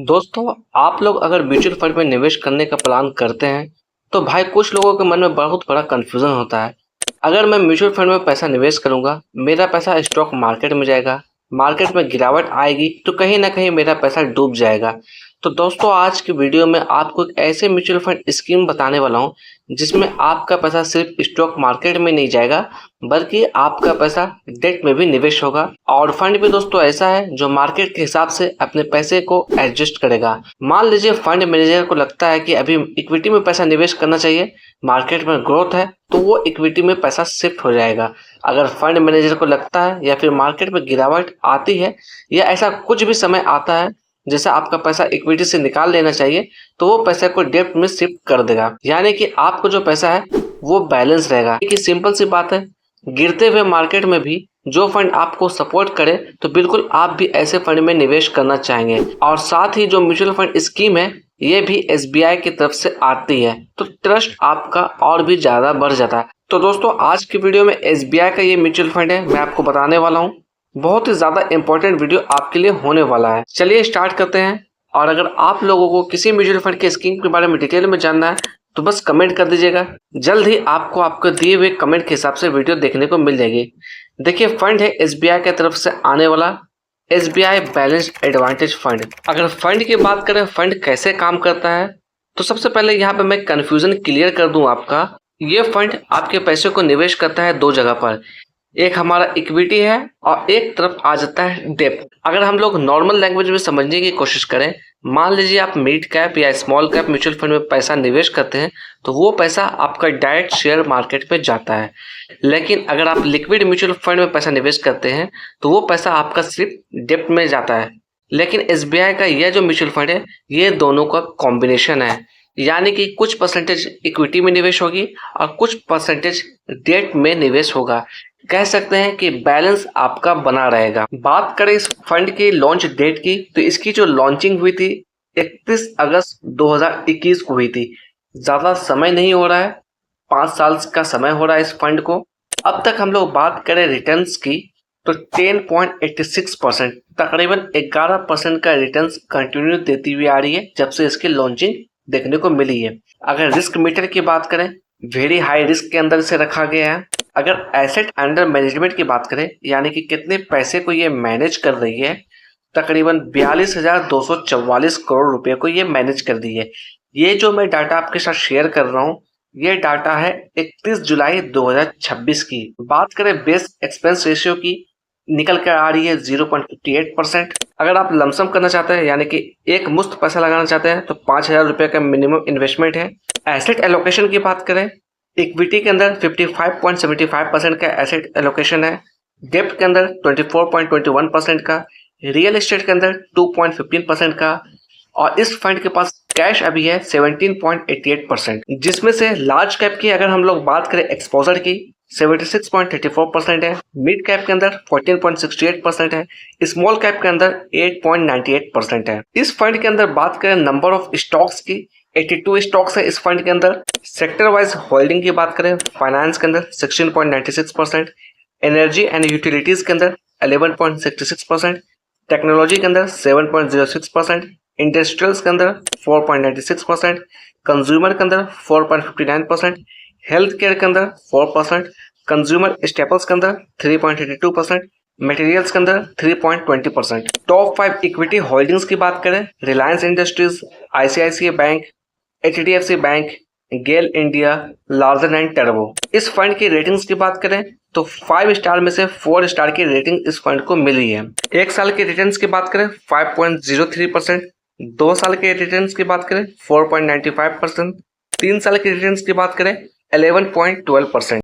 दोस्तों, आप लोग अगर म्यूचुअल फंड में निवेश करने का प्लान करते हैं, तो भाई कुछ लोगों के मन में बहुत बड़ा कन्फ्यूज़न होता है। अगर मैं म्यूचुअल फंड में पैसा निवेश करूंगा, मेरा पैसा स्टॉक मार्केट में जाएगा, मार्केट में गिरावट आएगी तो कहीं ना कहीं मेरा पैसा डूब जाएगा। तो दोस्तों, आज की वीडियो में आपको एक ऐसे म्यूचुअल फंड स्कीम बताने वाला हूं जिसमें आपका पैसा सिर्फ स्टॉक मार्केट में नहीं जाएगा, बल्कि आपका पैसा डेट में भी निवेश होगा। और फंड भी दोस्तों ऐसा है जो मार्केट के हिसाब से अपने पैसे को एडजस्ट करेगा। मान लीजिए फंड मैनेजर को लगता है कि अभी इक्विटी में पैसा निवेश करना चाहिए, मार्केट में ग्रोथ है, तो वो इक्विटी में पैसा शिफ्ट हो जाएगा। अगर फंड मैनेजर को लगता है या फिर मार्केट में गिरावट आती है या ऐसा कुछ भी समय आता है जैसे आपका पैसा इक्विटी से निकाल लेना चाहिए, तो वो पैसे को डेब्ट में शिफ्ट कर देगा। यानी कि आपको जो पैसा है वो बैलेंस रहेगा। कि सिंपल सी बात है, गिरते हुए मार्केट में भी जो फंड आपको सपोर्ट करे तो बिल्कुल आप भी ऐसे फंड में निवेश करना चाहेंगे। और साथ ही जो म्यूचुअल फंड स्कीम है ये भी एसबीआई की तरफ से आती है, तो ट्रस्ट आपका और भी ज्यादा बढ़ जाता है। तो दोस्तों, आज की वीडियो में एसबीआई का ये म्यूचुअल फंड है, मैं आपको बताने वाला हूँ। बहुत ही ज्यादा इंपॉर्टेंट वीडियो आपके लिए होने वाला है। चलिए स्टार्ट करते हैं। और अगर आप लोगों को किसी म्यूचुअल फंड के स्कीम के बारे में डिटेल में जानना है तो बस कमेंट कर दीजिएगा। जल्द ही आपको आपके दिए हुए कमेंट के हिसाब से वीडियो देखने को मिल जाएगी। देखिए, फंड है एसबीआई की तरफ से आने वाला एसबीआई बैलेंस्ड एडवांटेज फंड। अगर फंड की बात करें, फंड कैसे काम करता है, तो सबसे पहले यहाँ पे मैं कंफ्यूजन क्लियर कर दूं आपका। ये फंड आपके पैसे को निवेश करता है दो जगह पर। एक हमारा इक्विटी है और एक तरफ आ जाता है डेप्ट। अगर हम लोग नॉर्मल लैंग्वेज में समझने की कोशिश करें, मान लीजिए आप मिड कैप या स्मॉल कैप म्यूचुअल फंड में पैसा निवेश करते हैं तो वो पैसा आपका डायरेक्ट शेयर मार्केट में जाता है। लेकिन अगर आप लिक्विड म्यूचुअल फंड में पैसा निवेश करते हैं तो वो पैसा आपका सिर्फ डेप्ट में जाता है। लेकिन एसबीआई का यह जो म्यूचुअल फंड है ये दोनों का कॉम्बिनेशन है। यानी कि कुछ परसेंटेज इक्विटी में निवेश होगी और कुछ परसेंटेज डेट में निवेश होगा। कह सकते हैं कि बैलेंस आपका बना रहेगा। बात करें इस फंड की लॉन्च डेट की, तो इसकी जो लॉन्चिंग हुई थी 31 अगस्त 2021 को हुई थी। ज्यादा समय नहीं हो रहा है, 5 साल का समय हो रहा है इस फंड को। अब तक हम लोग बात करें रिटर्न्स की तो 10.86%, तकरीबन 11% का रिटर्न्स कंटिन्यू देती हुई आ रही है जब से इसकी लॉन्चिंग देखने को मिली है। अगर रिस्क मीटर की बात करें, वेरी हाई रिस्क के अंदर इसे रखा गया है। अगर एसेट अंडर मैनेजमेंट की बात करें, यानी कि कितने पैसे को ये मैनेज कर रही है, तकरीबन 42,244 करोड़ रुपए को ये मैनेज कर रही है। ये जो मैं डाटा आपके साथ शेयर कर रहा हूँ, ये डाटा है 31 जुलाई 2026 की। बात करें बेस एक्सपेंस रेशियो की, निकल कर आ रही है 0.58%। अगर आप लमसम करना चाहते हैं, यानी कि एक मुश्त पैसा लगाना चाहते हैं, तो 5,000 रुपए का मिनिमम इन्वेस्टमेंट है। एसेट एलोकेशन की बात करें, इक्विटी के अंदर 55.75% का एसेट एलोकेशन है, डेब्ट के अंदर 24.21% का, रियल एस्टेट के अंदर 2.15% का, और इस फंड के पास कैश अभी है 17.88%। जिसमें से लार्ज कैप की अगर हम लोग बात करें एक्सपोजर की, 76.34% है, मिड कैप के अंदर 14.68% है, स्मॉल कैप के अंदर 8.98% है। इस फंड के अंदर बात करें नंबर ऑफ स्टॉक्स की, 82 स्टॉक्स है इस फंड के अंदर। सेक्टर वाइज होल्डिंग की बात करें, फाइनेंस के अंदर 16.96%, एनर्जी एंड यूटिलिटीज के अंदर 11.66%, टेक्नोलॉजी के अंदर 7.06%, इंडस्ट्रियल्स के अंदर 4.96%, कंज्यूमर के अंदर 4.59%, हेल्थ केयर के अंदर 4%, कंज्यूमर स्टेपल्स के अंदर 3.82%, मटेरियल्स के अंदर 3.20%। टॉप 5 इक्विटी होल्डिंग्स की बात करें, Reliance Industries, ICICI bank, HDFC bank, GAIL India, Larsen and टर्बो। इस फंड की रेटिंग्स की बात करें तो 5 स्टार में से 4 स्टार की रेटिंग इस फंड को मिली है। 1 साल के रिटर्न्स की बात करें 5.03%, 2 साल के रिटर्न्स की बात करें 4.95%, 3 साल के रिटर्न्स की बात करें 11.12%।